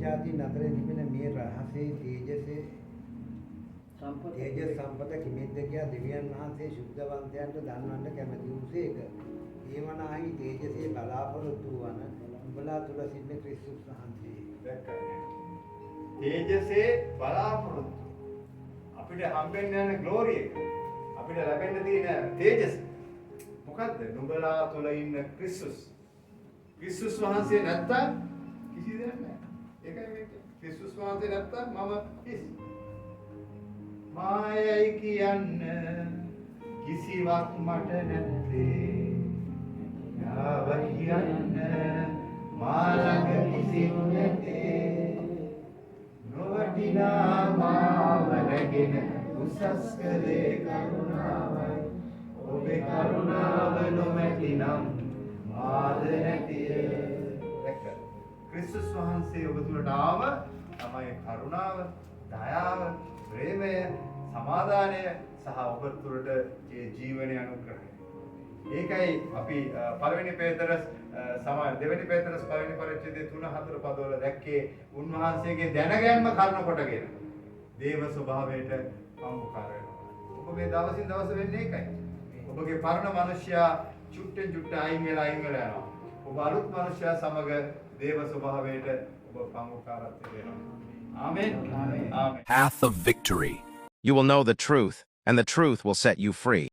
ජාතීන් අතරේ තිබෙන මේ රහසේ තේජසේ තේජස් සම්පත කිමිද්ද කියා දෙවියන් වහන්සේ ශුද්ධවන්තයන්ට දන්වන්න කැමැති වූසේක. ඒවනාහි තේජසේ බලාපොරොත්තු වන උඹලා තුල සිටින ක්‍රිස්තුස් වහන්සේ. තේජසේ බලාපොරොත්තු අපිට හම්බෙන්න යන ග්ලෝරි එක අපිට ලැබෙන්න තියෙන තේජස මොකද්ද? නුඹලා තුල ඉන්න ක්‍රිස්තුස්. ක්‍රිස්තුස් වහන්සේ නැත්තම් කිසි දෙයක් නැහැ. ඒකයි මේක. ක්‍රිස්තුස් වහන්සේ නැත්තම් මම කිසි මායයි කියන්න කිසිවක් මට නැත්තේ. යාව කියන්න මා ළඟ කිසිම නැත්තේ. නොවටිනා මාව රැගෙන උසස් කළේ කරුණාවයි. ඔබේ කරුණාව නොමැතිනම් මාද නැතිය. ක්‍රිස්තුස් වහන්සේ ඔබ තුළට ආව තමයි කරුණාව, දයාව, ප්‍රේමය, සමාදානය සහ ඔබ තුළට ඒ ජීවනය අනුග්‍රහය. ඒකයි අපි පළවෙනි පේතරස් දෙවෙනි පේතරස් පළවෙනි පරිච්ඡේදයේ 3-4 පදවල දැක්කේ උන්වහන්සේගේ දැනගැන්ම කරුණ කොටගෙන දේව ස්වභාවයට අනුකාර වෙනවා. ඔබ මේ දවසින් දවස වෙන්නේ ඒකයි. ඔබගේ පරණ මිනිසයා චුට්ටෙන් චුට්ට අයින් වෙලා යනවා. ඔබ අලුත් මිනිසයා සමග දේව ස්වභාවයට ඔබ පංගුකාරත්වයට වෙනවා. Amen. Amen. Path of victory. You will know the truth, and the truth will set you free.